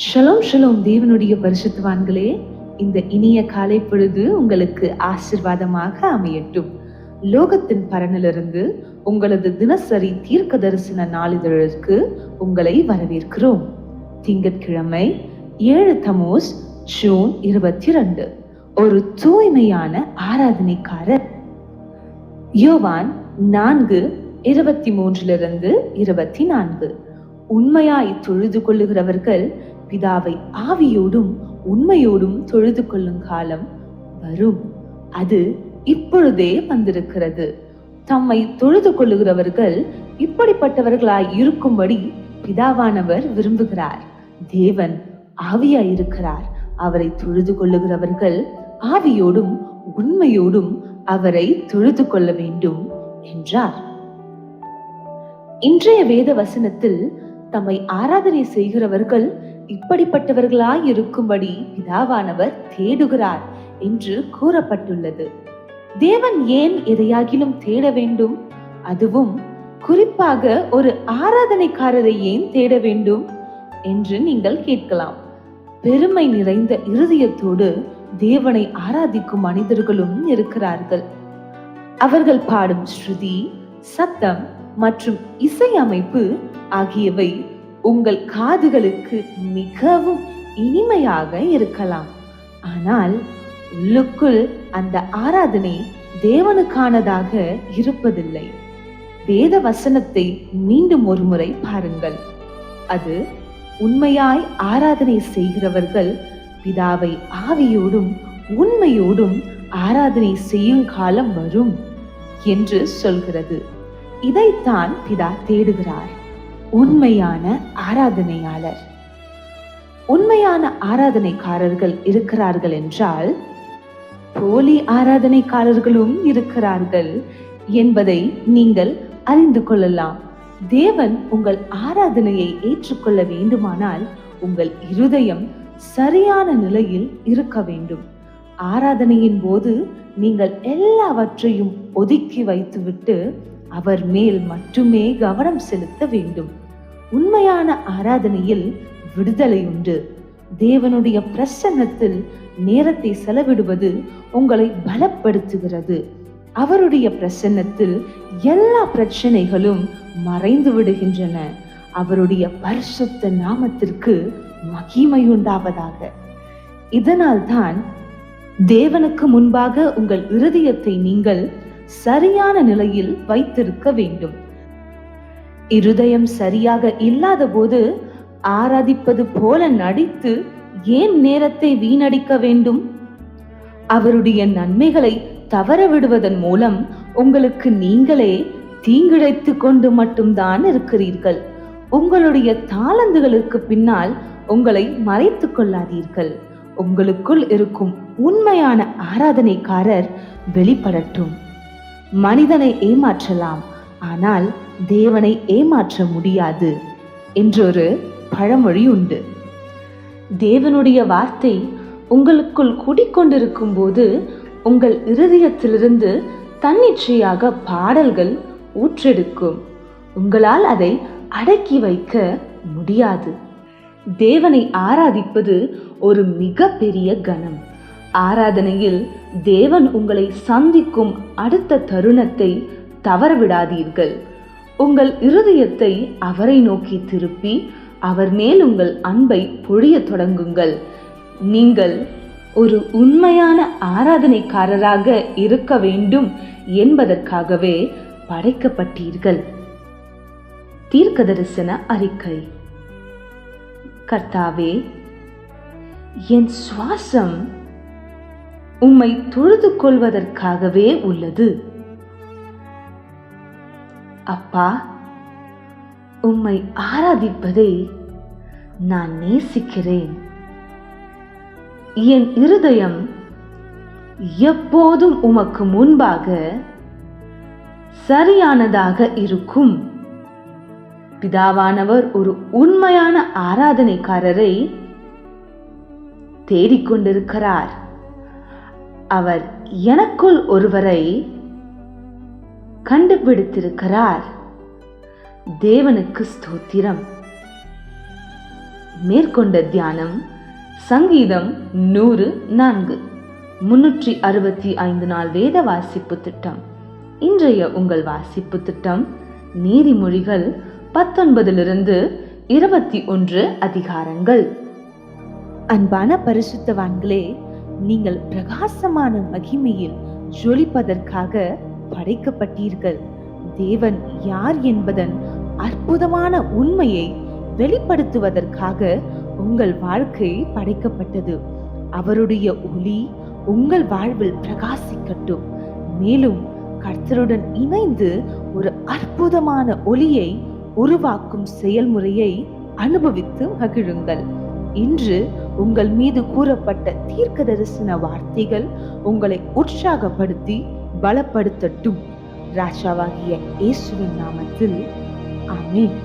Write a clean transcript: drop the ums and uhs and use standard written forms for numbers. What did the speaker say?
Shalom shalom தேவனுடைய பரிசுத்தவான்களே, இந்த இனிய காலை பொழுது உங்களுக்கு ஆசீர்வாதமாக அமையட்டும். லோகத்தின் பரனிலிருந்து உங்களது தினசரி தீர்க்க தரிசன நாளிதழுக்கு உங்களை வரவேற்கிறோம். திங்கட்கிழமை 7 தமோஸ் ஜூன் 22. ஒரு தூய்மையான ஆராதனைக்காரர். யோவான் 4:23-24. உண்மையாய் தொழுது கொள்ளுகிறவர்கள் பிதாவை ஆவியோடும் உண்மையோடும் தொழுது கொள்ளும் காலம் வரும், அது இப்பொழுதே வந்திருக்கிறது. தம்மை தொழுது கொள்ளுகிறவர்கள் இப்படிப்பட்டவர்களாய் இருக்கும்படி பிதாவானவர் விரும்புகிறார். தேவன் ஆவியாய் இருக்கிறார். அவரை தொழுது கொள்ளுகிறவர்கள் ஆவியோடும் உண்மையோடும் அவரை தொழுது கொள்ள வேண்டும் என்றார். இன்றைய வேத வசனத்தில் தம்மை ஆராதனை செய்கிறவர்கள் இப்படிப்பட்டவர்களாய் இருக்கும்படி பிதாவானவர் தேடுகிறார் என்று கூறப்பட்டுள்ளது. தேவன் ஏன் எதையாகிலும் தேட வேண்டும்? அதுவும் குறிப்பாக ஒரு ஆராதனைக்காரரை ஏன் தேட வேண்டும் என்று நீங்கள் கேட்கலாம். பெருமை நிறைந்த இருதயத்தோடு தேவனை ஆராதிக்கும் மனிதர்களும் இருக்கிறார்கள். அவர்கள் பாடும் ஸ்ருதி, சத்தம் மற்றும் இசை அமைப்பு ஆகியவை உங்கள் காதுகளுக்கு மிகவும் இனிமையாக இருக்கலாம். ஆனால் உள்ளுக்குள் அந்த ஆராதனை தேவனுக்கானதாக இருப்பதில்லை. வேத வசனத்தை மீண்டும் ஒரு முறை பாருங்கள். அது உண்மையாய் ஆராதனை செய்கிறவர்கள் பிதாவை ஆவியோடும் உண்மையோடும் ஆராதனை செய்யும் காலம் வரும் என்று சொல்கிறது. இதைத்தான் பிதா தேடுகிறார். உண்மையான ஆராதனையாளர். உண்மையான ஆராதனைக்காரர்கள் இருக்கிறார்கள் என்றால் போலி ஆராதனைக்காரர்களும் இருக்கிறார்கள் என்பதை நீங்கள் அறிந்து கொள்ளலாம். தேவன் உங்கள் ஆராதனையை ஏற்றுக்கொள்ள வேண்டுமானால் உங்கள் இருதயம் சரியான நிலையில் இருக்க வேண்டும். ஆராதனையின் போது நீங்கள் எல்லாவற்றையும் ஒதுக்கி வைத்துவிட்டு அவர் மேல் மட்டுமே கவனம் செலுத்த வேண்டும். உண்மையான ஆராதனையில் விடுதலை உண்டு. தேவனுடைய பிரசன்னத்தில் நேரத்தை செலவிடுவது உங்களை பலப்படுத்துகிறது. அவருடைய பிரசன்னத்தில் எல்லா பிரச்சனைகளும் மறைந்து விடுகின்றன. அவருடைய பரிசுத்த நாமத்திற்கு மகிமை உண்டாவதாக. இதனால் தான் தேவனுக்கு முன்பாக உங்கள் இருதயத்தை நீங்கள் சரியான நிலையில் வைத்திருக்க வேண்டும். இருதயம் சரியாக இல்லாத போது ஆராதிப்பது போல நடித்து ஏன் நேரத்தை வீணடிக்க வேண்டும்? அவருடைய நன்மைகளை தவற விடுவதன் மூலம் உங்களுக்கு நீங்களே தீங்கிழைத்து கொண்டு மட்டும்தான் இருக்கிறீர்கள். உங்களுடைய தாளந்துகளுக்கு பின்னால் உங்களை மறைத்துக் கொள்ளாதீர்கள். உங்களுக்குள் இருக்கும் உண்மையான ஆராதனைக்காரர் வெளிப்படட்டும். மனிதனை ஏமாற்றலாம், ஆனால் தேவனை ஏமாற்ற முடியாது என்றொரு பழமொழி உண்டு. தேவனுடைய வார்த்தை உங்களுக்குள் கூடிக்கொண்டிருக்கும் போது உங்கள் இருதயத்திலிருந்து தன்னிச்சையாக பாடல்கள் ஊற்றெடுக்கும். உங்களால் அதை அடக்கி வைக்க முடியாது. தேவனை ஆராதிப்பது ஒரு மிக பெரிய கணம். ஆராதனையில் தேவன் உங்களை சந்திக்கும் அடுத்த தருணத்தை தவறவிடாதீர்கள். உங்கள் இருதயத்தை அவரை நோக்கி திருப்பி அவர் மேல் உங்கள் அன்பை பொழிய தொடங்குங்கள். நீங்கள் ஒரு உண்மையான ஆராதனைக்காரராக இருக்க வேண்டும் என்பதற்காகவே படைக்கப்பட்டீர்கள். தீர்க்க தரிசன அறிக்கை. கர்த்தாவே, என் சுவாசம் உம்மை தொழுது கொள்வதற்காகவே உள்ளது. அப்பா, உம்மை ஆராதிப்பதை நான் நேசிக்கிறேன். என் இருதயம் எப்போதும் உமக்கு முன்பாக சரியானதாக இருக்கும். பிதாவானவர் ஒரு உண்மையான ஆராதனைக்காரரை தேடிக்கொண்டிருக்கிறார். அவர் எனக்குள் ஒருவரை கண்டுபிடித்திருக்கிறார். தேவனுக்கு ஸ்தோத்திரம். மேற்கொண்ட தியானம் சங்கீதம் 104. 365 நாள் வேத வாசிப்பு திட்டம். இன்றைய உங்கள் வாசிப்பு திட்டம் நீதிமொழிகள் 19 21 அதிகாரங்கள். அன்பான பரிசுத்தவான்களே, நீங்கள் பிரகாசமான மகிமையில் ஜொலிப்பதற்காக படைக்கப்பட்டீர்கள். தேவன் யார் என்பதன் அற்புதமான உண்மையை வெளிப்படுத்துவதற்காக உங்கள் வாழ்க்கை படைக்கப்பட்டது. அவருடைய ஒளி உங்கள் வாழ்வில் பிரகாசிக்கட்டும். மேலும் கர்த்தருடன் இணைந்து ஒரு அற்புதமான ஒளியை உருவாக்கும் செயல்முறையை அனுபவித்து மகிழுங்கள். இன்று உங்கள் மீது கூறப்பட்ட தீர்க்க தரிசன வார்த்தைகள் உங்களை உற்சாகப்படுத்தி பலப்படுத்தட்டும். ராஜாவாகிய இயேசுவின் நாமத்தில் ஆமென்.